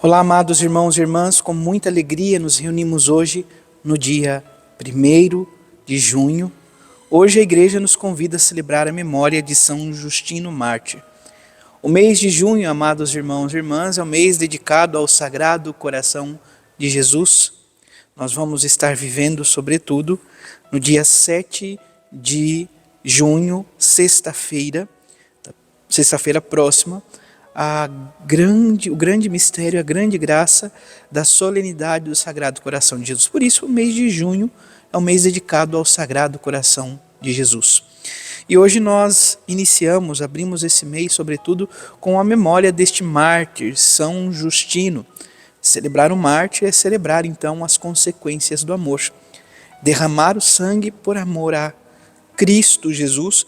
Olá, amados irmãos e irmãs, com muita alegria nos reunimos hoje no dia 1º de junho. Hoje a igreja nos convida a celebrar a memória de São Justino Mártir. O mês de junho, amados irmãos e irmãs, é o mês dedicado ao Sagrado Coração de Jesus. Nós vamos estar vivendo, sobretudo, no dia 7 de junho, sexta-feira próxima, o grande mistério, a grande graça da solenidade do Sagrado Coração de Jesus. Por isso, o mês de junho é um mês dedicado ao Sagrado Coração de Jesus. E hoje nós abrimos esse mês, sobretudo, com a memória deste mártir, São Justino. Celebrar o mártir é celebrar, então, as consequências do amor. Derramar o sangue por amor a Cristo Jesus,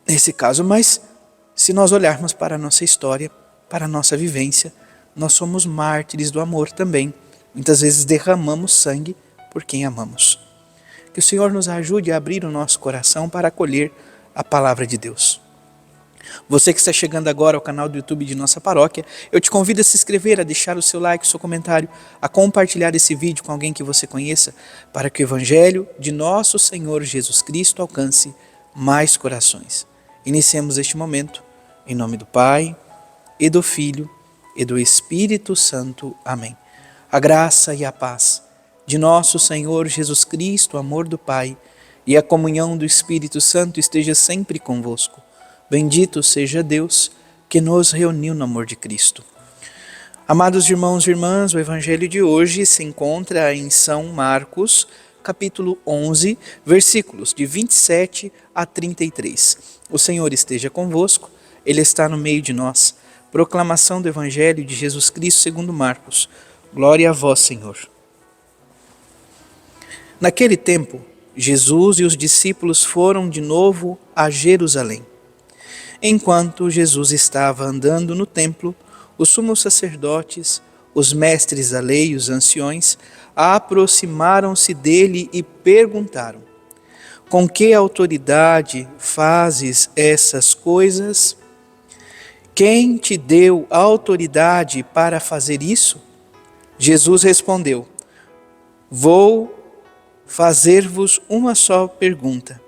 nesse caso, mas se nós olharmos para a nossa história, para a nossa vivência, nós somos mártires do amor também. Muitas vezes derramamos sangue por quem amamos. Que o Senhor nos ajude a abrir o nosso coração para acolher a palavra de Deus. Você que está chegando agora ao canal do YouTube de nossa paróquia, eu te convido a se inscrever, a deixar o seu like, o seu comentário, a compartilhar esse vídeo com alguém que você conheça, para que o Evangelho de nosso Senhor Jesus Cristo alcance mais corações. Iniciemos este momento, em nome do Pai, e do Filho, e do Espírito Santo. Amém. A graça e a paz de nosso Senhor Jesus Cristo, o amor do Pai, e a comunhão do Espírito Santo esteja sempre convosco. Bendito seja Deus, que nos reuniu no amor de Cristo. Amados irmãos e irmãs, o Evangelho de hoje se encontra em São Marcos, capítulo 11, versículos de 27 a 33. O Senhor esteja convosco, Ele está no meio de nós. Proclamação do Evangelho de Jesus Cristo segundo Marcos. Glória a vós, Senhor. Naquele tempo, Jesus e os discípulos foram de novo a Jerusalém. Enquanto Jesus estava andando no templo, os sumos sacerdotes, os mestres da lei e os anciões aproximaram-se dele e perguntaram: com que autoridade fazes essas coisas? Quem te deu autoridade para fazer isso? Jesus respondeu: vou fazer-vos uma só pergunta.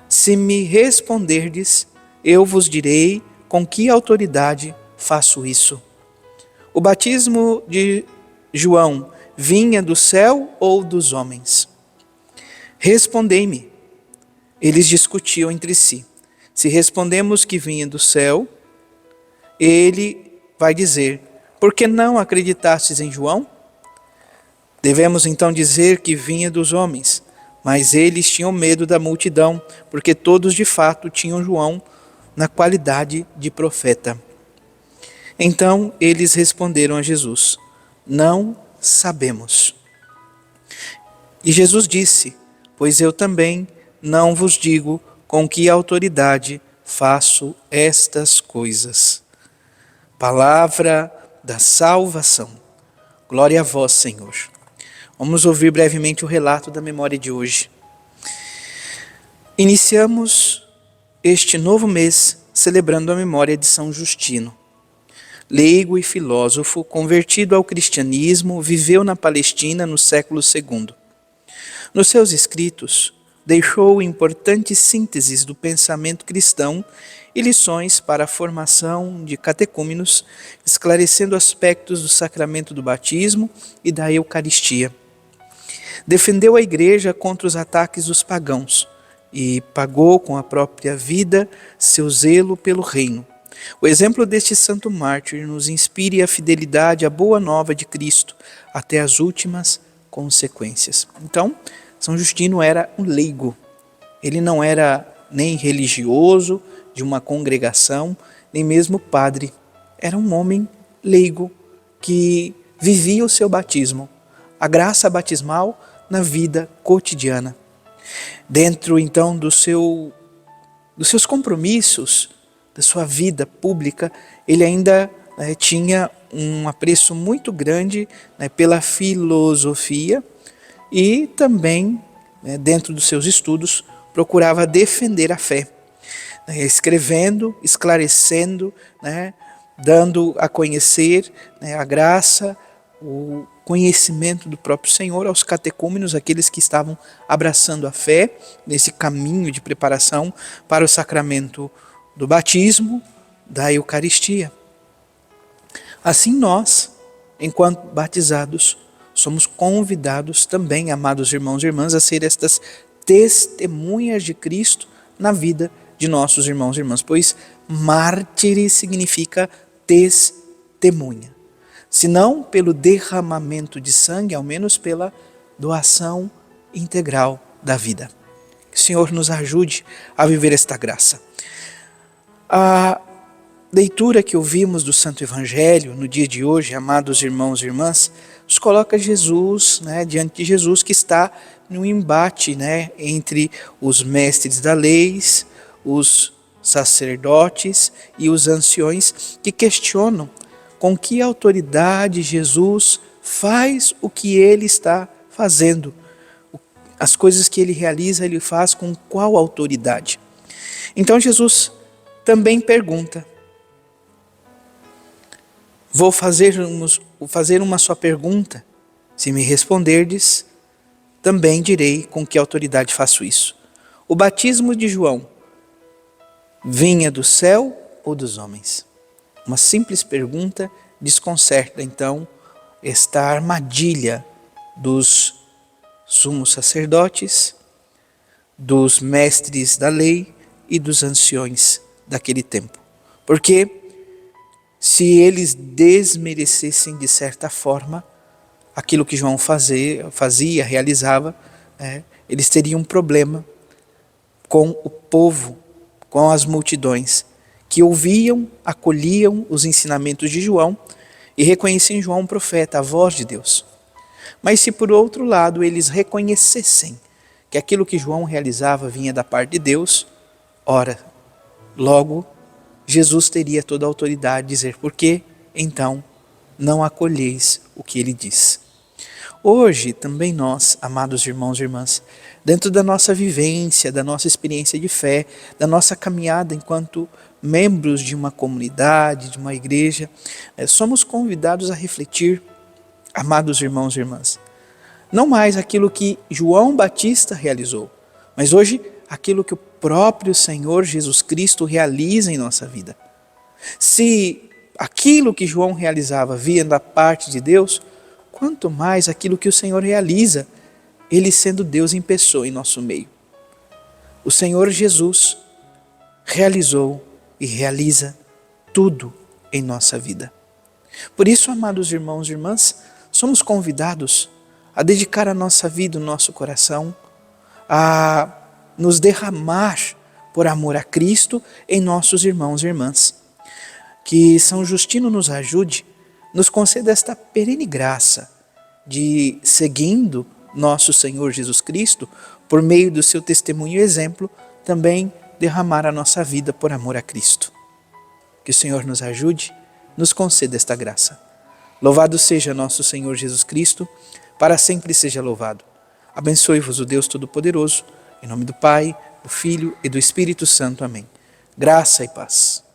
Se me responderdes, eu vos direi com que autoridade faço isso. O batismo de João vinha do céu ou dos homens? Respondei-me. Eles discutiam entre si. Se respondemos que vinha do céu, ele vai dizer: por que não acreditastes em João? Devemos então dizer que vinha dos homens, mas eles tinham medo da multidão, porque todos de fato tinham João na qualidade de profeta. Então eles responderam a Jesus: não sabemos. E Jesus disse: pois eu também não vos digo com que autoridade faço estas coisas. Palavra da salvação. Glória a vós, Senhor. Vamos ouvir brevemente o relato da memória de hoje. Iniciamos este novo mês celebrando a memória de São Justino. Leigo e filósofo, convertido ao cristianismo, viveu na Palestina no século II. Nos seus escritos, deixou importantes sínteses do pensamento cristão e lições para a formação de catecúmenos, esclarecendo aspectos do sacramento do batismo e da Eucaristia. Defendeu a Igreja contra os ataques dos pagãos e pagou com a própria vida seu zelo pelo reino. O exemplo deste santo mártir nos inspire a fidelidade à boa nova de Cristo até as últimas consequências. Então, São Justino era um leigo. Ele não era nem religioso de uma congregação, nem mesmo padre. Era um homem leigo que vivia o seu batismo, a graça batismal na vida cotidiana. Dentro, então, dos seus compromissos, da sua vida pública, ele ainda tinha um apreço muito grande pela filosofia e também, dentro dos seus estudos, procurava defender a fé, escrevendo, esclarecendo, dando a conhecer, né, a graça, o conhecimento do próprio Senhor aos catecúmenos, aqueles que estavam abraçando a fé nesse caminho de preparação para o sacramento do batismo, da Eucaristia. Assim nós, enquanto batizados, somos convidados também, amados irmãos e irmãs, a ser estas testemunhas de Cristo na vida de nossos irmãos e irmãs, pois mártire significa testemunha. Se não pelo derramamento de sangue, ao menos pela doação integral da vida. Que o Senhor nos ajude a viver esta graça. A leitura que ouvimos do Santo Evangelho no dia de hoje, amados irmãos e irmãs, nos coloca Jesus, diante de Jesus que está num embate, entre os mestres da lei, os sacerdotes e os anciões que questionam com que autoridade Jesus faz o que ele está fazendo. As coisas que ele realiza, ele faz com qual autoridade? Então Jesus também pergunta. Vou fazer uma só pergunta. Se me responderdes, também direi com que autoridade faço isso. O batismo de João vinha do céu ou dos homens? Uma simples pergunta desconcerta, então, esta armadilha dos sumos sacerdotes, dos mestres da lei e dos anciões daquele tempo. Porque se eles desmerecessem de certa forma aquilo que João fazia, realizava, eles teriam um problema com o povo, com as multidões, que ouviam, acolhiam os ensinamentos de João e reconheciam em João um profeta, a voz de Deus. Mas se por outro lado eles reconhecessem que aquilo que João realizava vinha da parte de Deus, ora, logo Jesus teria toda a autoridade de dizer: por que então não acolheis o que ele diz? Hoje também nós, amados irmãos e irmãs, dentro da nossa vivência, da nossa experiência de fé, da nossa caminhada enquanto membros de uma comunidade, de uma igreja, somos convidados a refletir, amados irmãos e irmãs, não mais aquilo que João Batista realizou, mas hoje aquilo que o próprio Senhor Jesus Cristo realiza em nossa vida. Se aquilo que João realizava vinha da parte de Deus, quanto mais aquilo que o Senhor realiza, ele sendo Deus em pessoa em nosso meio. O Senhor Jesus realizou e realiza tudo em nossa vida. Por isso, amados irmãos e irmãs, somos convidados a dedicar a nossa vida, o nosso coração, a nos derramar por amor a Cristo em nossos irmãos e irmãs. Que São Justino nos ajude, nos conceda esta perene graça de, seguindo nosso Senhor Jesus Cristo, por meio do seu testemunho e exemplo, também derramar a nossa vida por amor a Cristo. Que o Senhor nos ajude, nos conceda esta graça. Louvado seja nosso Senhor Jesus Cristo, para sempre seja louvado. Abençoe-vos o Deus Todo-Poderoso, em nome do Pai, do Filho e do Espírito Santo. Amém. Graça e paz.